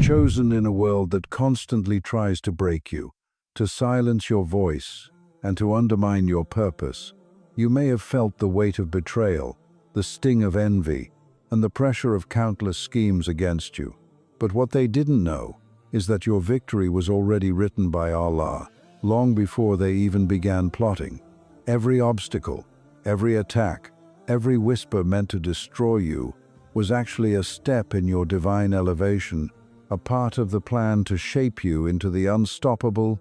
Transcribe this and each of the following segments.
chosen in a world that constantly tries to break you, to silence your voice, and to undermine your purpose. You may have felt the weight of betrayal, the sting of envy, and the pressure of countless schemes against you. But what they didn't know is that your victory was already written by Allah, long before they even began plotting. Every obstacle, every attack, every whisper meant to destroy you was actually a step in your divine elevation, a part of the plan to shape you into the unstoppable,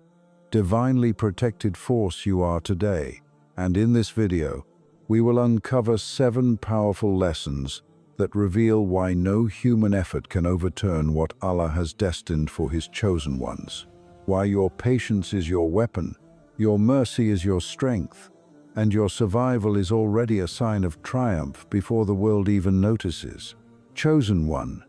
divinely protected force you are today. And in this video, we will uncover 7 powerful lessons that reveal why no human effort can overturn what Allah has destined for His chosen ones. Why your patience is your weapon, your mercy is your strength, and your survival is already a sign of triumph before the world even notices. Chosen one,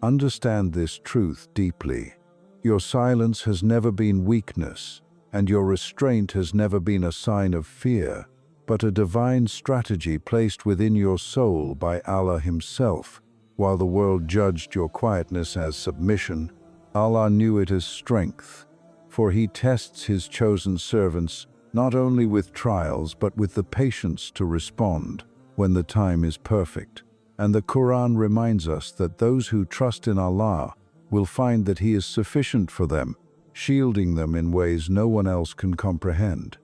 understand this truth deeply. Your silence has never been weakness, and your restraint has never been a sign of fear, but a divine strategy placed within your soul by Allah Himself. While the world judged your quietness as submission, Allah knew it as strength, for He tests His chosen servants not only with trials but with the patience to respond when the time is perfect. And the Qur'an reminds us that those who trust in Allah will find that He is sufficient for them, shielding them in ways no one else can comprehend.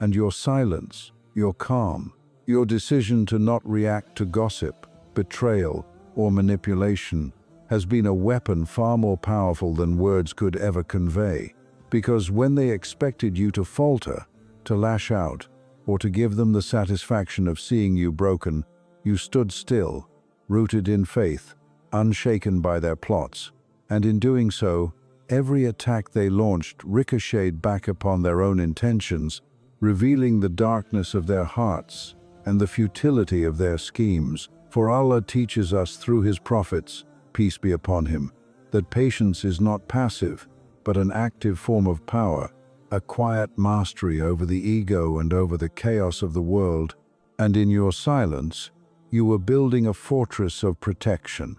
And your silence, your calm, your decision to not react to gossip, betrayal, or manipulation has been a weapon far more powerful than words could ever convey. Because when they expected you to falter, to lash out, or to give them the satisfaction of seeing you broken, you stood still, rooted in faith, unshaken by their plots. And in doing so, every attack they launched ricocheted back upon their own intentions, revealing the darkness of their hearts and the futility of their schemes. For Allah teaches us through His prophets, peace be upon him, that patience is not passive, but an active form of power, a quiet mastery over the ego and over the chaos of the world. And in your silence, you were building a fortress of protection,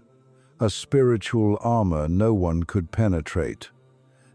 a spiritual armor no one could penetrate,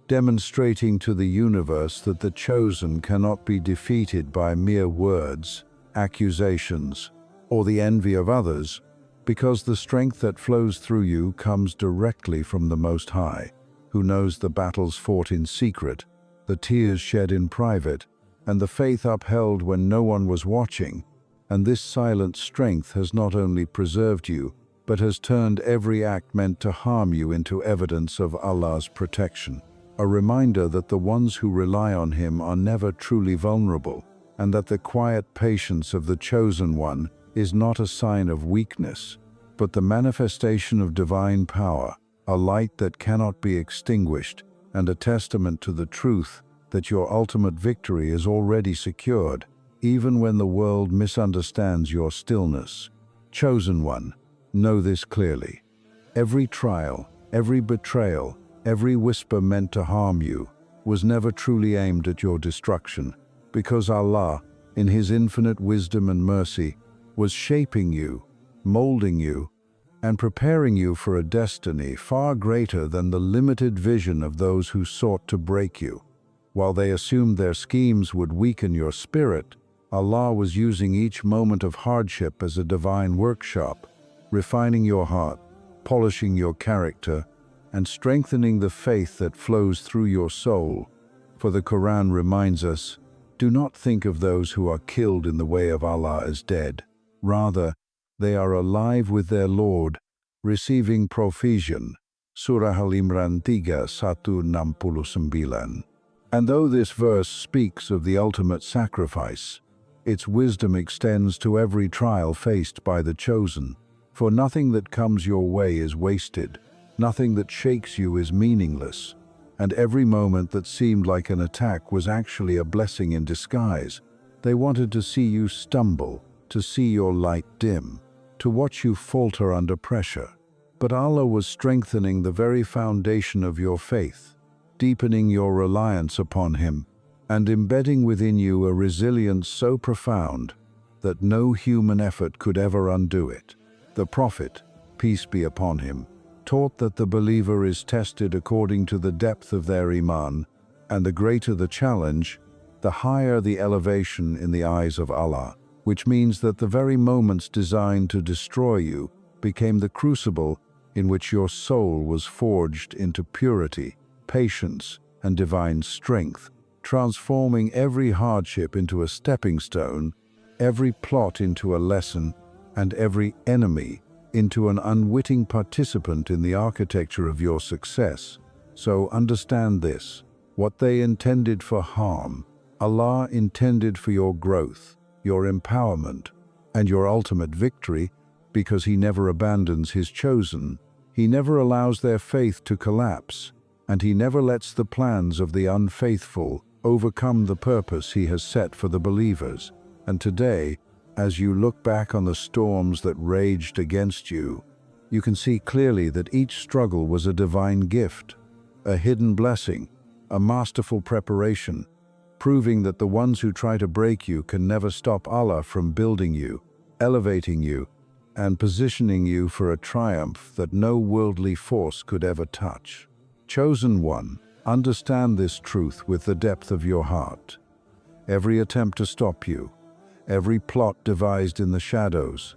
demonstrating to the universe that the chosen cannot be defeated by mere words, accusations, or the envy of others, because the strength that flows through you comes directly from the Most High, who knows the battles fought in secret, the tears shed in private, and the faith upheld when no one was watching. And this silent strength has not only preserved you, but has turned every act meant to harm you into evidence of Allah's protection. A reminder that the ones who rely on Him are never truly vulnerable, and that the quiet patience of the chosen one is not a sign of weakness, but the manifestation of divine power, a light that cannot be extinguished, and a testament to the truth that your ultimate victory is already secured, even when the world misunderstands your stillness. Chosen one, know this clearly. Every trial, every betrayal, every whisper meant to harm you was never truly aimed at your destruction, because Allah, in His infinite wisdom and mercy, was shaping you, molding you, and preparing you for a destiny far greater than the limited vision of those who sought to break you. While they assumed their schemes would weaken your spirit, Allah was using each moment of hardship as a divine workshop, refining your heart, polishing your character, and strengthening the faith that flows through your soul. For the Qur'an reminds us, do not think of those who are killed in the way of Allah as dead. Rather, they are alive with their Lord, receiving provision. Surah Al-Imran 3:169. And though this verse speaks of the ultimate sacrifice, its wisdom extends to every trial faced by the chosen. For nothing that comes your way is wasted, nothing that shakes you is meaningless, and every moment that seemed like an attack was actually a blessing in disguise. They wanted to see you stumble, to see your light dim, to watch you falter under pressure. But Allah was strengthening the very foundation of your faith, deepening your reliance upon Him, and embedding within you a resilience so profound that no human effort could ever undo it. The Prophet, peace be upon him, taught that the believer is tested according to the depth of their iman, and the greater the challenge, the higher the elevation in the eyes of Allah, which means that the very moments designed to destroy you became the crucible in which your soul was forged into purity, patience, and divine strength, transforming every hardship into a stepping stone, every plot into a lesson, and every enemy into an unwitting participant in the architecture of your success. So understand this: what they intended for harm, Allah intended for your growth, your empowerment, and your ultimate victory, because He never abandons His chosen. He never allows their faith to collapse, and He never lets the plans of the unfaithful overcome the purpose He has set for the believers. And today, as you look back on the storms that raged against you, you can see clearly that each struggle was a divine gift, a hidden blessing, a masterful preparation, proving that the ones who try to break you can never stop Allah from building you, elevating you, and positioning you for a triumph that no worldly force could ever touch. Chosen one, understand this truth with the depth of your heart. Every attempt to stop you, every plot devised in the shadows,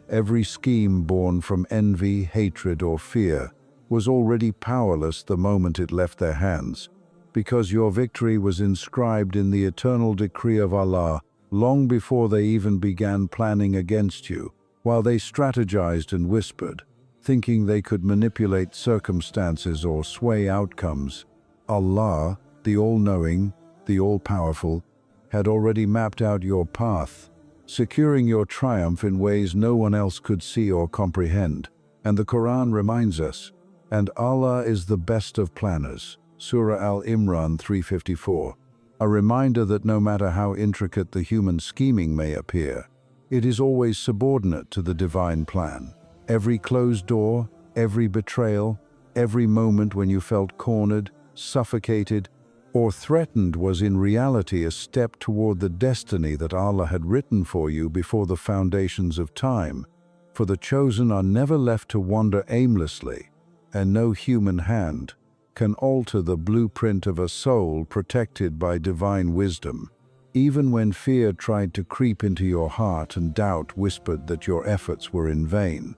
every scheme born from envy, hatred, or fear was already powerless the moment it left their hands, because your victory was inscribed in the eternal decree of Allah long before they even began planning against you. While they strategized and whispered, thinking they could manipulate circumstances or sway outcomes, Allah, the all-knowing, the all-powerful, had already mapped out your path, securing your triumph in ways no one else could see or comprehend. And the Qur'an reminds us, "And Allah is the best of planners." Surah Al-Imran 354, a reminder that no matter how intricate the human scheming may appear, it is always subordinate to the divine plan. Every closed door, every betrayal, every moment when you felt cornered, suffocated, or threatened was in reality a step toward the destiny that Allah had written for you before the foundations of time. For the chosen are never left to wander aimlessly, and no human hand can alter the blueprint of a soul protected by divine wisdom. Even when fear tried to creep into your heart and doubt whispered that your efforts were in vain,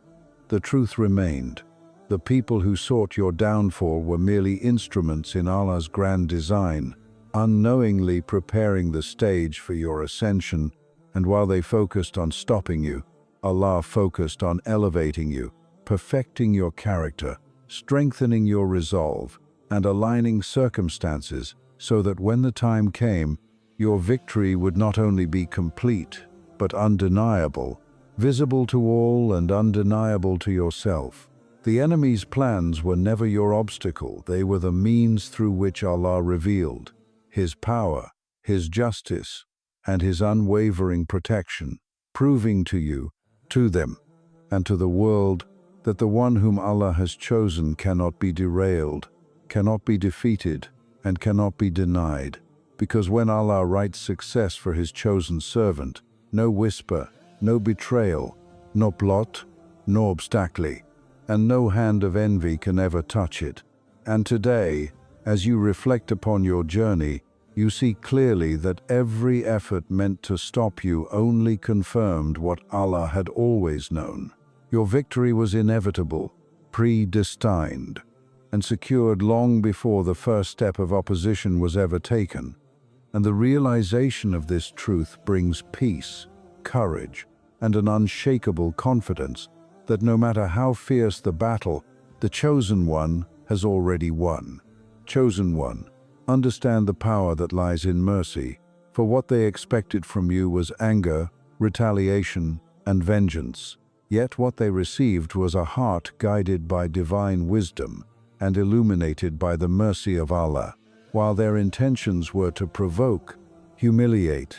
the truth remained. The people who sought your downfall were merely instruments in Allah's grand design, unknowingly preparing the stage for your ascension. And while they focused on stopping you, Allah focused on elevating you, perfecting your character, strengthening your resolve, and aligning circumstances so that when the time came, your victory would not only be complete, but undeniable, visible to all and undeniable to yourself. The enemy's plans were never your obstacle, they were the means through which Allah revealed His power, His justice, and His unwavering protection, proving to you, to them, and to the world that the one whom Allah has chosen cannot be derailed, cannot be defeated, and cannot be denied. Because when Allah writes success for His chosen servant, no whisper, no betrayal, no plot, no obstacle, and no hand of envy can ever touch it. And today, as you reflect upon your journey, you see clearly that every effort meant to stop you only confirmed what Allah had always known. Your victory was inevitable, predestined, and secured long before the first step of opposition was ever taken. And the realization of this truth brings peace, courage, and an unshakable confidence that no matter how fierce the battle, the chosen one has already won. Chosen one, understand the power that lies in mercy, for what they expected from you was anger, retaliation, and vengeance. Yet what they received was a heart guided by divine wisdom and illuminated by the mercy of Allah. While their intentions were to provoke, humiliate,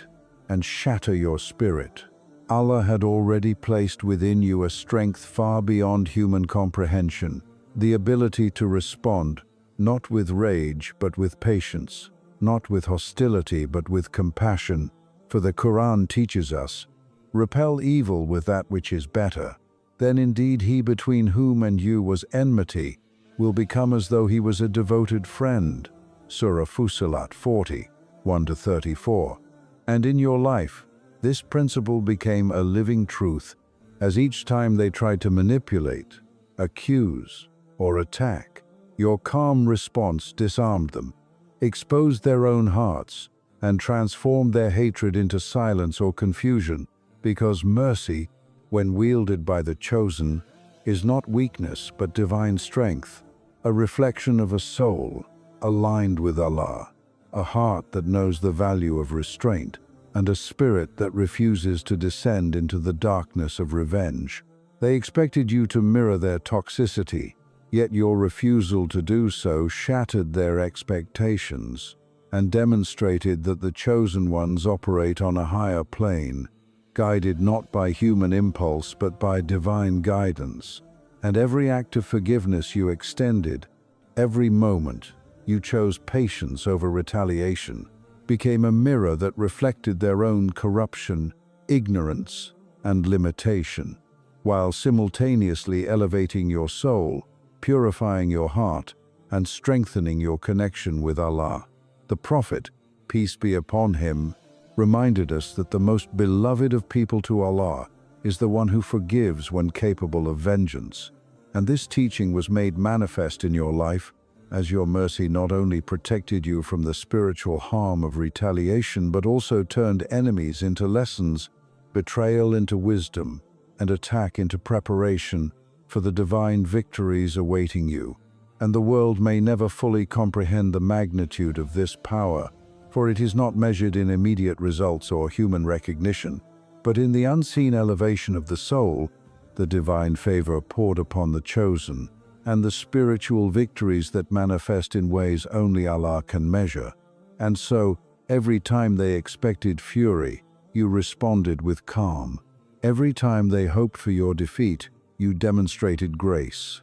and shatter your spirit, Allah had already placed within you a strength far beyond human comprehension, the ability to respond, not with rage but with patience, not with hostility but with compassion. For the Qur'an teaches us, repel evil with that which is better, then indeed he between whom and you was enmity will become as though he was a devoted friend. Surah Fussilat 40, 1-34. And in your life, this principle became a living truth, as each time they tried to manipulate, accuse, or attack, your calm response disarmed them, exposed their own hearts, and transformed their hatred into silence or confusion, because mercy, when wielded by the chosen, is not weakness but divine strength, a reflection of a soul aligned with Allah, a heart that knows the value of restraint, and a spirit that refuses to descend into the darkness of revenge. They expected you to mirror their toxicity, yet your refusal to do so shattered their expectations and demonstrated that the chosen ones operate on a higher plane, guided not by human impulse but by divine guidance. And every act of forgiveness you extended, every moment you chose patience over retaliation, became a mirror that reflected their own corruption, ignorance, and limitation, while simultaneously elevating your soul, purifying your heart, and strengthening your connection with Allah. The Prophet, peace be upon him, reminded us that the most beloved of people to Allah is the one who forgives when capable of vengeance. And this teaching was made manifest in your life, as your mercy not only protected you from the spiritual harm of retaliation, but also turned enemies into lessons, betrayal into wisdom, and attack into preparation for the divine victories awaiting you. And the world may never fully comprehend the magnitude of this power, for it is not measured in immediate results or human recognition, but in the unseen elevation of the soul, the divine favor poured upon the chosen, and the spiritual victories that manifest in ways only Allah can measure. And so, every time they expected fury, you responded with calm. Every time they hoped for your defeat, you demonstrated grace.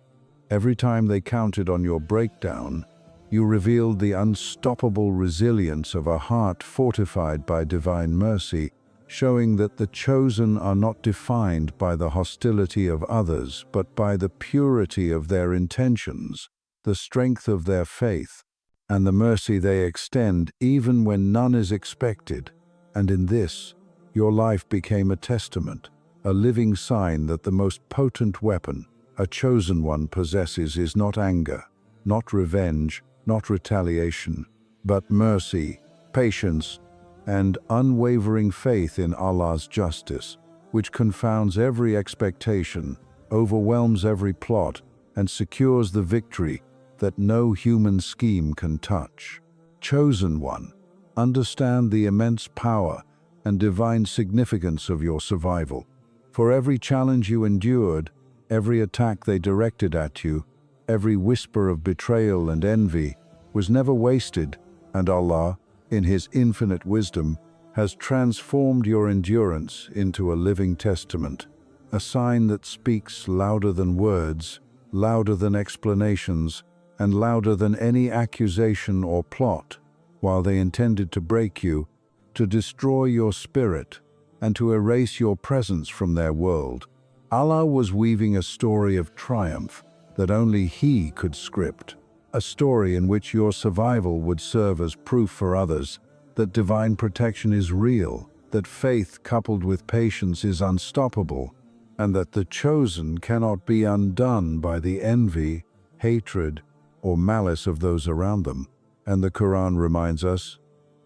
Every time they counted on your breakdown, you revealed the unstoppable resilience of a heart fortified by divine mercy, showing that the chosen are not defined by the hostility of others, but by the purity of their intentions, the strength of their faith, and the mercy they extend even when none is expected. And in this, your life became a testament, a living sign that the most potent weapon a chosen one possesses is not anger, not revenge, not retaliation, but mercy, patience, and unwavering faith in Allah's justice, which confounds every expectation, overwhelms every plot, and secures the victory that no human scheme can touch. Chosen one, understand the immense power and divine significance of your survival. For every challenge you endured, every attack they directed at you, every whisper of betrayal and envy was never wasted, and Allah, in His infinite wisdom, has transformed your endurance into a living testament, a sign that speaks louder than words, louder than explanations, and louder than any accusation or plot. While they intended to break you, to destroy your spirit, and to erase your presence from their world, Allah was weaving a story of triumph that only He could script, a story in which your survival would serve as proof for others that divine protection is real, that faith coupled with patience is unstoppable, and that the chosen cannot be undone by the envy, hatred, or malice of those around them. And the Qur'an reminds us,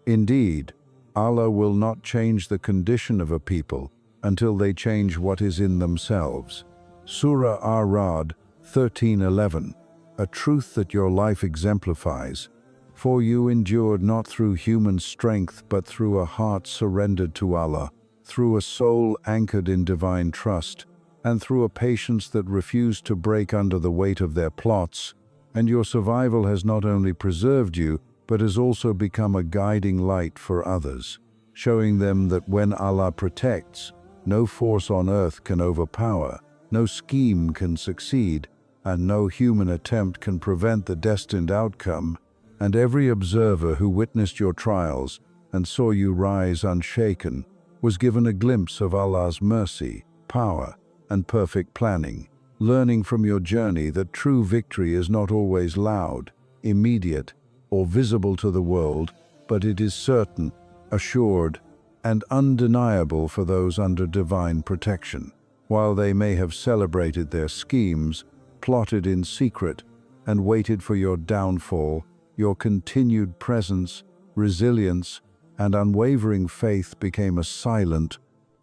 indeed, Allah will not change the condition of a people until they change what is in themselves. Surah Ar-Ra'd 13:11, a truth that your life exemplifies. For you endured not through human strength, but through a heart surrendered to Allah, through a soul anchored in divine trust, and through a patience that refused to break under the weight of their plots. And your survival has not only preserved you, but has also become a guiding light for others, showing them that when Allah protects, no force on earth can overpower, no scheme can succeed, and no human attempt can prevent the destined outcome. And every observer who witnessed your trials and saw you rise unshaken was given a glimpse of Allah's mercy, power, and perfect planning, learning from your journey that true victory is not always loud, immediate, or visible to the world, but it is certain, assured, and undeniable for those under divine protection. While they may have celebrated their schemes, plotted in secret, and waited for your downfall, your continued presence, resilience, and unwavering faith became a silent,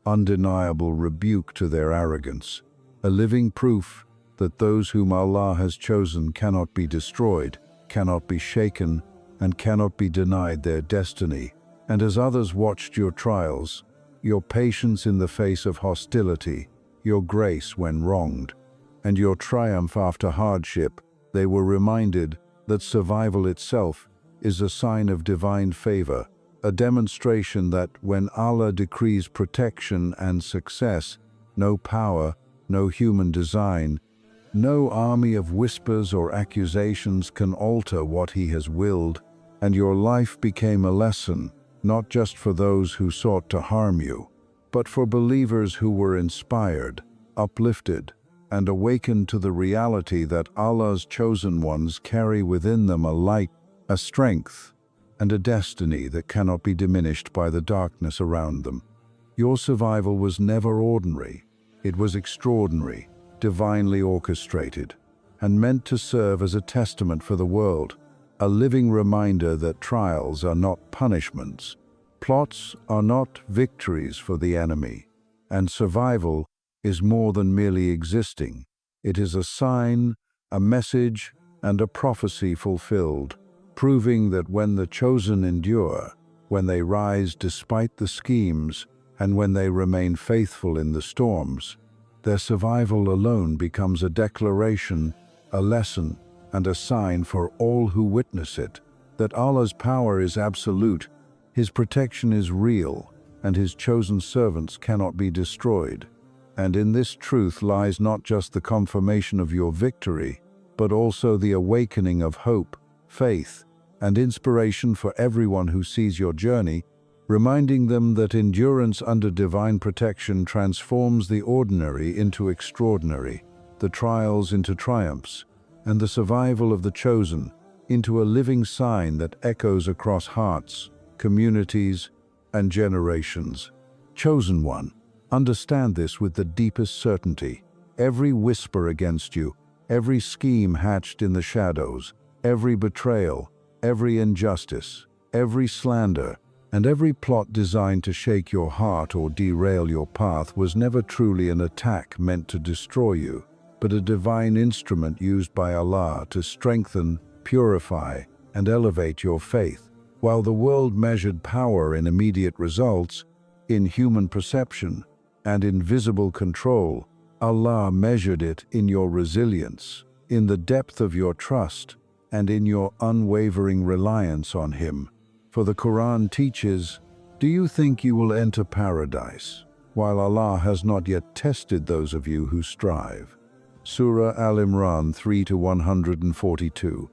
undeniable rebuke to their arrogance, a living proof that those whom Allah has chosen cannot be destroyed, cannot be shaken, and cannot be denied their destiny. And as others watched your trials, your patience in the face of hostility, your grace when wronged, and your triumph after hardship, they were reminded that survival itself is a sign of divine favor, a demonstration that when Allah decrees protection and success, no power, no human design, no army of whispers or accusations can alter what He has willed, and your life became a lesson, not just for those who sought to harm you, but for believers who were inspired, uplifted, and awakened to the reality that Allah's chosen ones carry within them a light, a strength, and a destiny that cannot be diminished by the darkness around them. Your survival was never ordinary. It was extraordinary, divinely orchestrated, and meant to serve as a testament for the world, a living reminder that trials are not punishments, plots are not victories for the enemy, and survival is more than merely existing. It is a sign, a message, and a prophecy fulfilled, proving that when the chosen endure, when they rise despite the schemes, and when they remain faithful in the storms, their survival alone becomes a declaration, a lesson, and a sign for all who witness it, that Allah's power is absolute, His protection is real, and His chosen servants cannot be destroyed. And in this truth lies not just the confirmation of your victory, but also the awakening of hope, faith, and inspiration for everyone who sees your journey, reminding them that endurance under divine protection transforms the ordinary into extraordinary, the trials into triumphs, and the survival of the chosen into a living sign that echoes across hearts, communities, and generations. Chosen one, understand this with the deepest certainty. Every whisper against you, every scheme hatched in the shadows, every betrayal, every injustice, every slander, and every plot designed to shake your heart or derail your path was never truly an attack meant to destroy you, but a divine instrument used by Allah to strengthen, purify, and elevate your faith. While the world measured power in immediate results, in human perception, and in visible control, Allah measured it in your resilience, in the depth of your trust, and in your unwavering reliance on Him. For the Qur'an teaches, "Do you think you will enter paradise, while Allah has not yet tested those of you who strive?" Surah Al-Imran 3-142,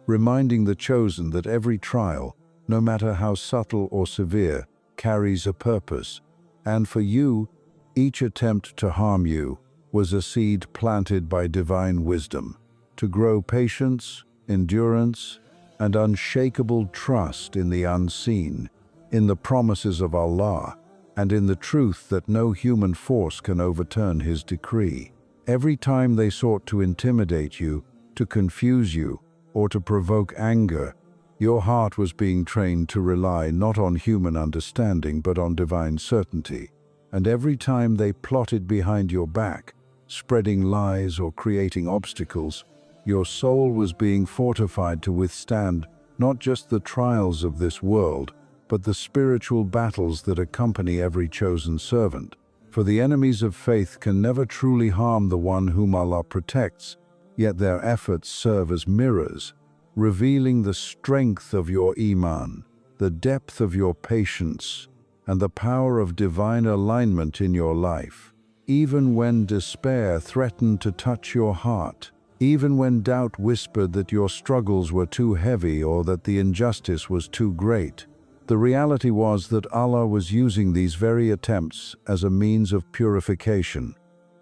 reminding the chosen that every trial, no matter how subtle or severe, carries a purpose, and for you, each attempt to harm you was a seed planted by divine wisdom, to grow patience, endurance, and unshakable trust in the unseen, in the promises of Allah, and in the truth that no human force can overturn His decree. Every time they sought to intimidate you, to confuse you, or to provoke anger, your heart was being trained to rely not on human understanding but on divine certainty. And every time they plotted behind your back, spreading lies or creating obstacles, your soul was being fortified to withstand not just the trials of this world, but the spiritual battles that accompany every chosen servant. For the enemies of faith can never truly harm the one whom Allah protects, yet their efforts serve as mirrors, revealing the strength of your iman, the depth of your patience, and the power of divine alignment in your life. Even when despair threatened to touch your heart, even when doubt whispered that your struggles were too heavy or that the injustice was too great, the reality was that Allah was using these very attempts as a means of purification,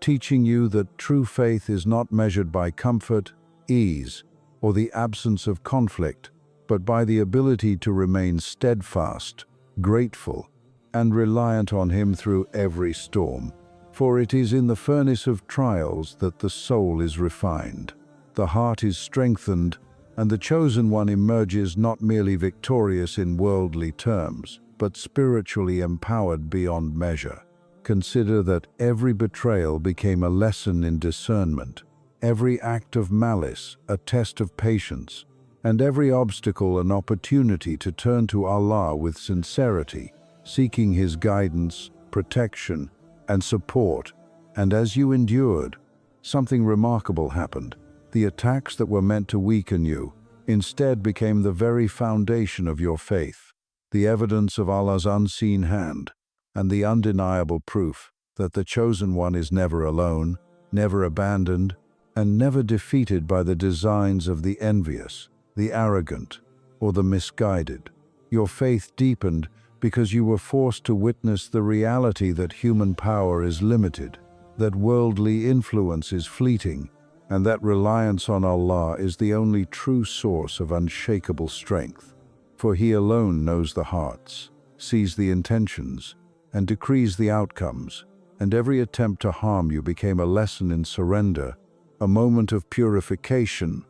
teaching you that true faith is not measured by comfort, ease, or the absence of conflict, but by the ability to remain steadfast, grateful, and reliant on Him through every storm. For it is in the furnace of trials that the soul is refined, the heart is strengthened, and the chosen one emerges not merely victorious in worldly terms, but spiritually empowered beyond measure. Consider that every betrayal became a lesson in discernment, every act of malice a test of patience, and every obstacle an opportunity to turn to Allah with sincerity, seeking His guidance, protection, and support. And as you endured, something remarkable happened. The attacks that were meant to weaken you instead became the very foundation of your faith, the evidence of Allah's unseen hand, and the undeniable proof that the chosen one is never alone, never abandoned, and never defeated by the designs of the envious, the arrogant, or the misguided. Your faith deepened because you were forced to witness the reality that human power is limited, that worldly influence is fleeting, and that reliance on Allah is the only true source of unshakable strength. For He alone knows the hearts, sees the intentions, and decrees the outcomes, and every attempt to harm you became a lesson in surrender, a moment of purification,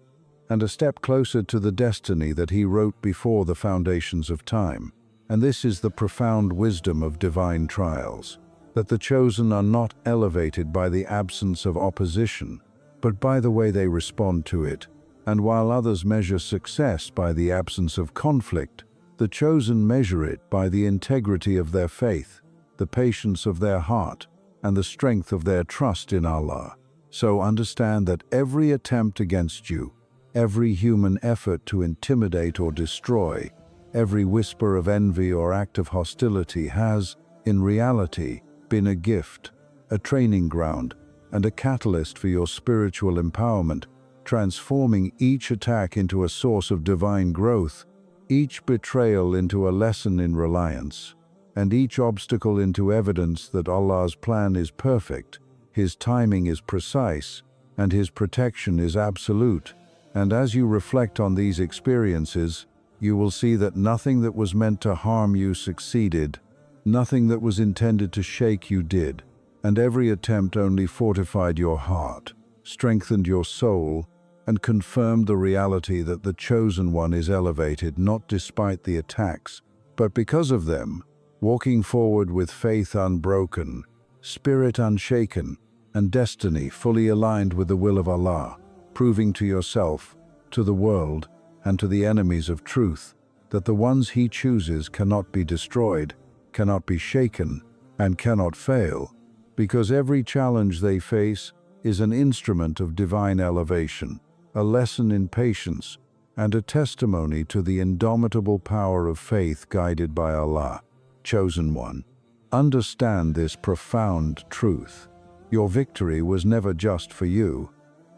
and a step closer to the destiny that He wrote before the foundations of time. And this is the profound wisdom of divine trials, that the chosen are not elevated by the absence of opposition, but by the way they respond to it. And while others measure success by the absence of conflict, the chosen measure it by the integrity of their faith, the patience of their heart, and the strength of their trust in Allah. So understand that every attempt against you, every human effort to intimidate or destroy, every whisper of envy or act of hostility has, in reality, been a gift, a training ground, and a catalyst for your spiritual empowerment, transforming each attack into a source of divine growth, each betrayal into a lesson in reliance, and each obstacle into evidence that Allah's plan is perfect, His timing is precise, and His protection is absolute. And as you reflect on these experiences, you will see that nothing that was meant to harm you succeeded, nothing that was intended to shake you did, and every attempt only fortified your heart, strengthened your soul, and confirmed the reality that the chosen one is elevated not despite the attacks, but because of them, walking forward with faith unbroken, spirit unshaken, and destiny fully aligned with the will of Allah, proving to yourself, to the world, and to the enemies of truth, that the ones He chooses cannot be destroyed, cannot be shaken, and cannot fail, because every challenge they face is an instrument of divine elevation, a lesson in patience, and a testimony to the indomitable power of faith guided by Allah. Chosen one, understand this profound truth. Your victory was never just for you.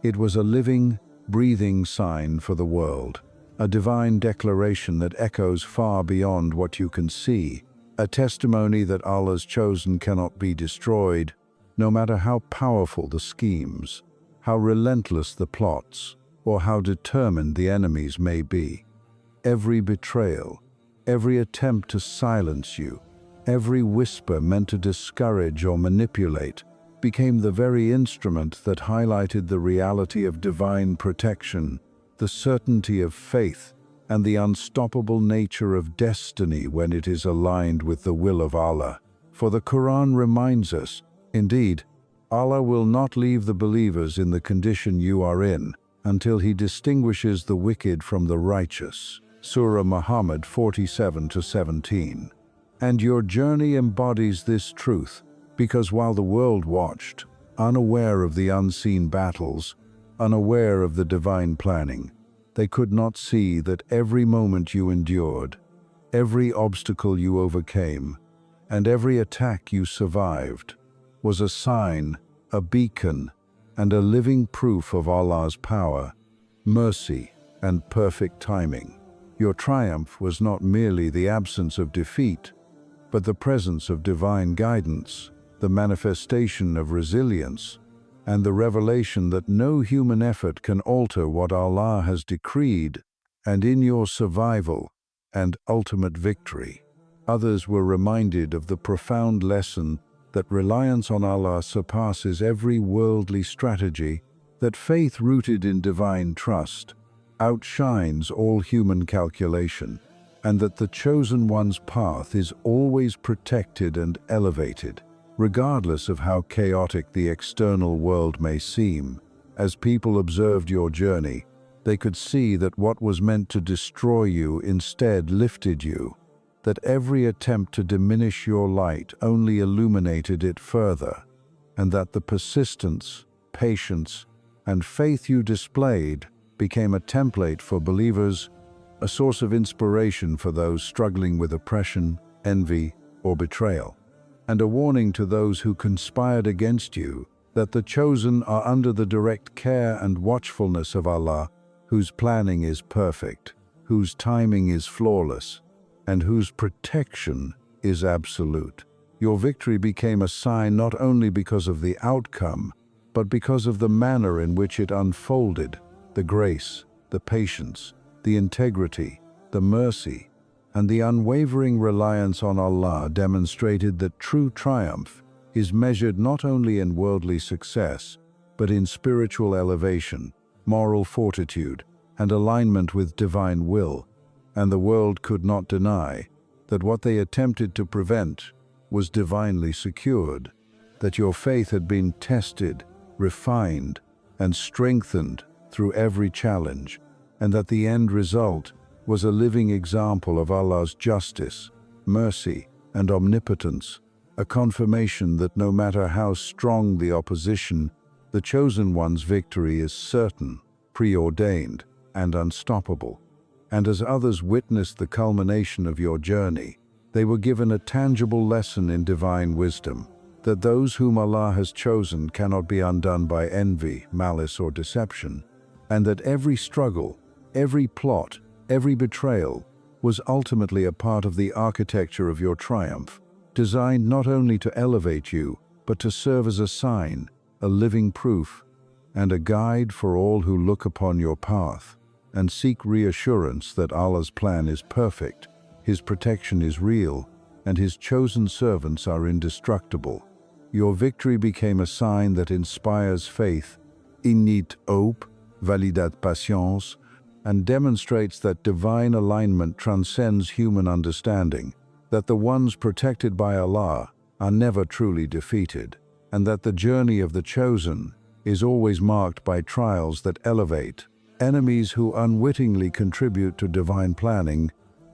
It was a living, breathing sign for the world, a divine declaration that echoes far beyond what you can see, a testimony that Allah's chosen cannot be destroyed, no matter how powerful the schemes, how relentless the plots, or how determined the enemies may be. Every betrayal, every attempt to silence you, every whisper meant to discourage or manipulate, became the very instrument that highlighted the reality of divine protection, the certainty of faith, and the unstoppable nature of destiny when it is aligned with the will of Allah. For the Qur'an reminds us, indeed, Allah will not leave the believers in the condition you are in until He distinguishes the wicked from the righteous. Surah Muhammad 47-17. And your journey embodies this truth, because while the world watched, unaware of the unseen battles, unaware of the divine planning, they could not see that every moment you endured, every obstacle you overcame, and every attack you survived was a sign, a beacon, and a living proof of Allah's power, mercy, and perfect timing. Your triumph was not merely the absence of defeat, but the presence of divine guidance, the manifestation of resilience, and the revelation that no human effort can alter what Allah has decreed, and in your survival and ultimate victory. Others were reminded of the profound lesson that reliance on Allah surpasses every worldly strategy, that faith rooted in divine trust outshines all human calculation, and that the chosen one's path is always protected and elevated, regardless of how chaotic the external world may seem. As people observed your journey, they could see that what was meant to destroy you instead lifted you, that every attempt to diminish your light only illuminated it further, and that the persistence, patience, and faith you displayed became a template for believers, a source of inspiration for those struggling with oppression, envy, or betrayal, and a warning to those who conspired against you that the chosen are under the direct care and watchfulness of Allah, whose planning is perfect, whose timing is flawless, and whose protection is absolute. Your victory became a sign not only because of the outcome, but because of the manner in which it unfolded. The grace, the patience, the integrity, the mercy, and the unwavering reliance on Allah demonstrated that true triumph is measured not only in worldly success, but in spiritual elevation, moral fortitude, and alignment with divine will. And the world could not deny that what they attempted to prevent was divinely secured, that your faith had been tested, refined, and strengthened through every challenge, and that the end result was a living example of Allah's justice, mercy, and omnipotence, a confirmation that no matter how strong the opposition, the chosen one's victory is certain, preordained, and unstoppable. And as others witnessed the culmination of your journey, they were given a tangible lesson in divine wisdom, that those whom Allah has chosen cannot be undone by envy, malice, or deception, and that every struggle, every plot, every betrayal was ultimately a part of the architecture of your triumph, designed not only to elevate you, but to serve as a sign, a living proof, and a guide for all who look upon your path and seek reassurance that Allah's plan is perfect, His protection is real, and His chosen servants are indestructible. Your victory became a sign that inspires faith, innate hope, validat patience, and demonstrates that divine alignment transcends human understanding, that the ones protected by Allah are never truly defeated, and that the journey of the chosen is always marked by trials that elevate, enemies who unwittingly contribute to divine planning,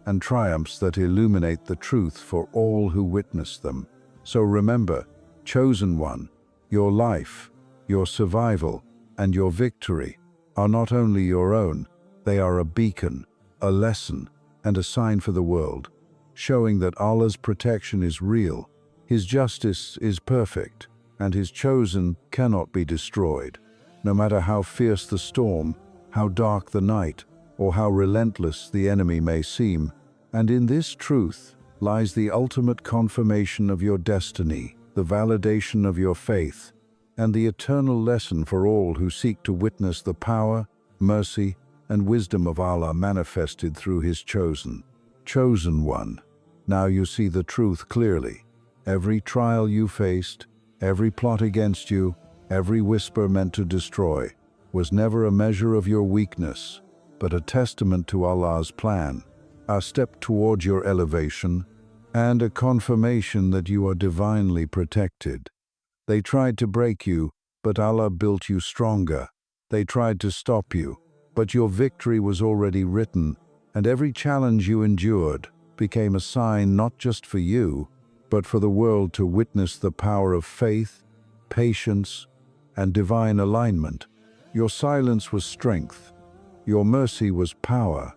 and triumphs that illuminate the truth for all who witness them. So remember, chosen one, your life, your survival, and your victory are not only your own, they are a beacon, a lesson, and a sign for the world, showing that Allah's protection is real, His justice is perfect, and His chosen cannot be destroyed. No matter how fierce the storm, how dark the night, or how relentless the enemy may seem, and in this truth lies the ultimate confirmation of your destiny, the validation of your faith, and the eternal lesson for all who seek to witness the power, mercy, and wisdom of Allah manifested through His chosen one. Now you see the truth clearly. Every trial you faced, every plot against you, every whisper meant to destroy, was never a measure of your weakness, but a testament to Allah's plan, a step toward your elevation, and a confirmation that you are divinely protected. They tried to break you, but Allah built you stronger. They tried to stop you, but your victory was already written, and every challenge you endured became a sign not just for you, but for the world to witness the power of faith, patience, and divine alignment. Your silence was strength, your mercy was power,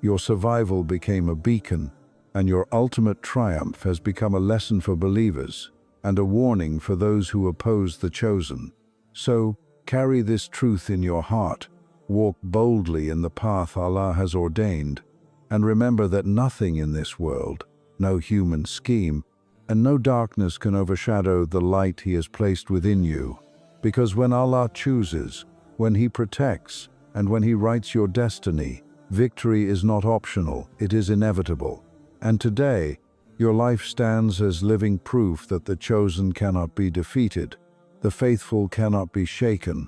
your survival became a beacon, and your ultimate triumph has become a lesson for believers and a warning for those who oppose the chosen. So, carry this truth in your heart, walk boldly in the path Allah has ordained, and remember that nothing in this world, no human scheme, and no darkness can overshadow the light He has placed within you, Because when Allah chooses, when He protects, and when He writes your destiny, victory is not optional, it is inevitable. And today, your life stands as living proof that the chosen cannot be defeated, the faithful cannot be shaken,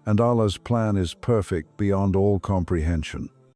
and Allah's plan is perfect beyond all comprehension.